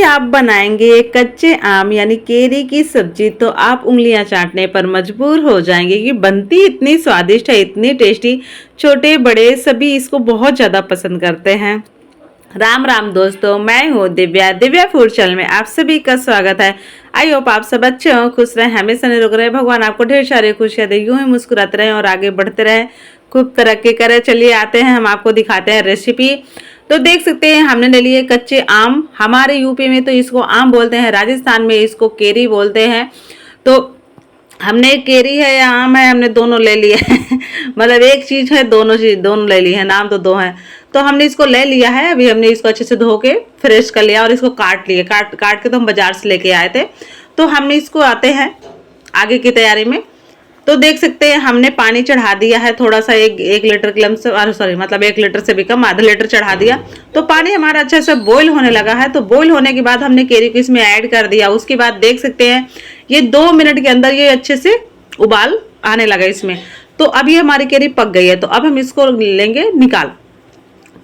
आप बनाएंगे कच्चे आम यानी केरी की सब्जी तो आप उंगलियां चाटने पर मजबूर हो जाएंगे कि बनती इतनी स्वादिष्ट है, इतनी टेस्टी। छोटे बड़े सभी इसको बहुत ज़्यादा पसंद करते हैं। राम राम दोस्तों, मैं हूँ दिव्या। दिव्या फूड चैनल में आप सभी का स्वागत है। आई होप आप सब अच्छे हो, खुश रहें, हमेशा निरोग रहे। भगवान आपको ढेर सारी खुशियां दे, यूं ही मुस्कुराते रहें और आगे बढ़ते रहें, खूब तरक्की करें। चलिए आते हैं, हम आपको दिखाते हैं रेसिपी। तो देख सकते हैं हमने ले लिए कच्चे आम। हमारे यूपी में तो इसको आम बोलते हैं, राजस्थान में इसको केरी बोलते हैं। तो हमने केरी है या आम है, हमने दोनों ले लिए मतलब एक चीज है, दोनों चीज दोनों ले ली है, नाम तो दो है। तो हमने इसको ले लिया है। अभी हमने इसको अच्छे से धो के फ्रेश कर लिया और इसको काट लिए। काट काट के तो हम बाजार से लेके आए थे। तो हमने इसको आते हैं आगे की तैयारी में। तो देख सकते हैं हमने पानी चढ़ा दिया है थोड़ा सा, एक लीटर के लमसम, सॉरी मतलब 1 लीटर से भी कम, आधा लीटर चढ़ा दिया। तो पानी हमारा अच्छे से बॉईल होने लगा है। तो बॉईल होने के बाद हमने केरी को इसमें ऐड कर दिया। उसके बाद देख सकते हैं ये 2 मिनट के अंदर ये अच्छे से उबाल आने लगा इसमें। तो अब ये हमारी केरी पक गई है। तो अब हम इसको लेंगे निकाल,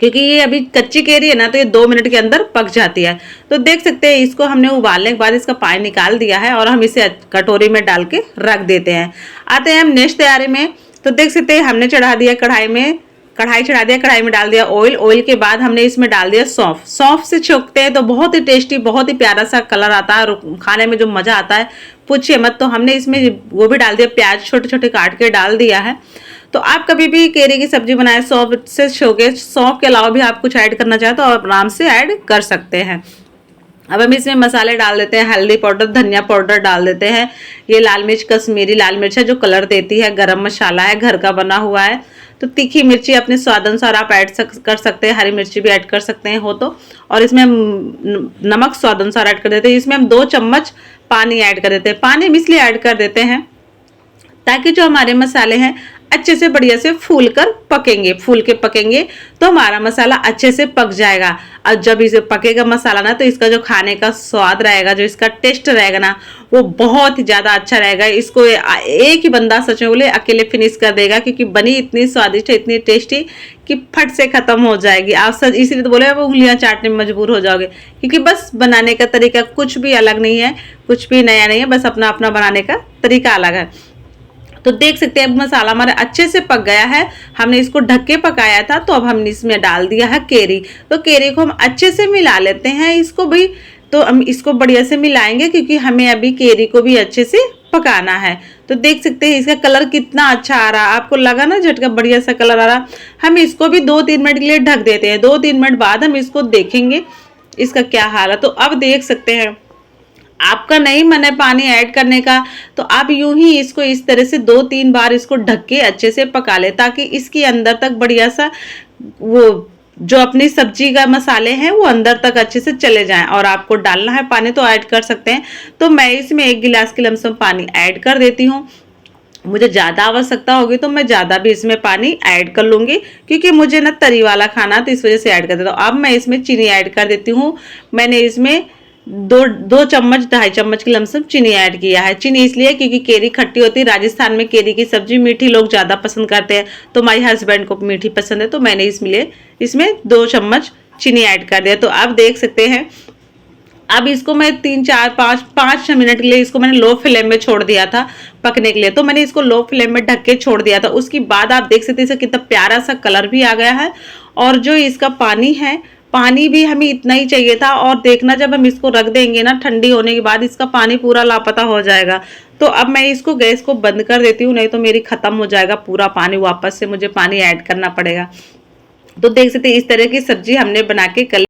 क्योंकि ये अभी कच्ची केरी है ना, तो ये 2 मिनट के अंदर पक जाती है। तो देख सकते हैं इसको हमने उबालने के बाद इसका पानी निकाल दिया है और हम इसे कटोरी में डाल के रख देते हैं। आते हैं हम नेक्स्ट तैयारी में। तो देख सकते हैं हमने चढ़ा दिया कढ़ाई में, कढ़ाई चढ़ा दिया, कढ़ाई में डाल दिया ऑयल। ऑयल के बाद हमने इसमें डाल दिया सौंफ। सौंफ से छोंकते हैं तो बहुत ही टेस्टी, बहुत ही प्यारा सा कलर आता है और खाने में जो मजा आता है पूछिए मत। तो हमने इसमें वो भी डाल दिया, प्याज छोटे छोटे काट के डाल दिया है। तो आप कभी भी केरी की सब्जी बनाए सौंफ से छोके, सौंफ के अलावा भी आप कुछ ऐड करना चाहे तो आप आराम से ऐड कर सकते हैं। अब हम इसमें मसाले डाल देते हैं, हल्दी पाउडर, धनिया पाउडर डाल देते हैं। ये लाल मिर्च, कश्मीरी लाल मिर्च है जो कलर देती है। गरम मसाला है, घर का बना हुआ है। तो तीखी मिर्ची अपने स्वाद अनुसार आप ऐड कर सकते हैं, हरी मिर्ची भी ऐड कर सकते हैं हो तो। और इसमें हम नमक स्वाद अनुसार ऐड कर देते हैं। इसमें हम 2 चम्मच पानी ऐड कर देते हैं। पानी हम इसलिए ऐड कर देते हैं ताकि जो हमारे मसाले हैं अच्छे से बढ़िया से फूल कर पकेंगे। फूल के पकेंगे तो हमारा मसाला अच्छे से पक जाएगा। और जब इसे पकेगा मसाला ना, तो इसका जो खाने का स्वाद रहेगा, जो इसका टेस्ट रहेगा ना, वो बहुत ही ज्यादा अच्छा रहेगा। इसको एक ही बंदा सच में बोले अकेले फिनिश कर देगा, क्योंकि बनी इतनी स्वादिष्ट है, इतनी टेस्टी कि फट से खत्म हो जाएगी। आप सच इसीलिए तो बोले आप उंगलियां चाटने में मजबूर हो जाओगे, क्योंकि बस बनाने का तरीका कुछ भी अलग नहीं है, कुछ भी नया नहीं है, बस अपना अपना बनाने का तरीका अलग है। तो देख सकते हैं अब मसाला हमारा अच्छे से पक गया है। हमने इसको ढक के पकाया था। तो अब हमने इसमें डाल दिया है केरी। तो केरी को हम अच्छे से मिला लेते हैं इसको भी। तो हम इसको बढ़िया से मिलाएंगे, क्योंकि हमें अभी केरी को भी अच्छे से पकाना है। तो देख सकते हैं इसका कलर कितना अच्छा आ रहा है। आपको लगा ना झटका बढ़िया सा कलर आ रहा। हम इसको भी 2-3 मिनट के लिए ढक देते हैं। 2-3 मिनट बाद हम इसको देखेंगे इसका क्या हाल है। तो अब देख सकते हैं आपका नहीं मन है पानी ऐड करने का, तो आप यूं ही इसको इस तरह से 2-3 बार इसको ढक के अच्छे से पका ले, ताकि इसके अंदर तक बढ़िया सा वो जो अपनी सब्जी का मसाले हैं वो अंदर तक अच्छे से चले जाएं। और आपको डालना है पानी तो ऐड कर सकते हैं। तो मैं इसमें 1 गिलास के लमसम पानी ऐड कर देती हूँ। मुझे ज़्यादा आवश्यकता होगी तो मैं ज़्यादा भी इसमें पानी ऐड कर लूँगी, क्योंकि मुझे ना तरी वाला खाना, तो इस वजह से ऐड कर देता हूँ। अब मैं इसमें चीनी ऐड कर देती हूँ। मैंने इसमें 2 चम्मच 2.5 चम्मच की लमसम चीनी ऐड किया है। चीनी इसलिए क्योंकि केरी खट्टी होती है। राजस्थान में केरी की सब्जी मीठी लोग ज़्यादा पसंद करते हैं, तो हमारे हस्बैंड को मीठी पसंद है, तो मैंने इसमें 2 चम्मच चीनी ऐड कर दिया। तो अब देख सकते हैं अब इसको मैं 3-4-5 मिनट के लिए इसको मैंने लो फ्लेम में छोड़ दिया था पकने के लिए। तो मैंने इसको लो फ्लेम में ढक के छोड़ दिया था। उसके बाद आप देख सकते हैं इसका कितना प्यारा सा कलर भी आ गया है। और जो इसका पानी है, पानी भी हमें इतना ही चाहिए था। और देखना जब हम इसको रख देंगे ना ठंडी होने के बाद, इसका पानी पूरा लापता हो जाएगा। तो अब मैं इसको गैस को बंद कर देती हूँ, नहीं तो मेरी खत्म हो जाएगा पूरा पानी, वापस से मुझे पानी ऐड करना पड़ेगा। तो देख सकते हैं इस तरह की सब्जी हमने बना के कल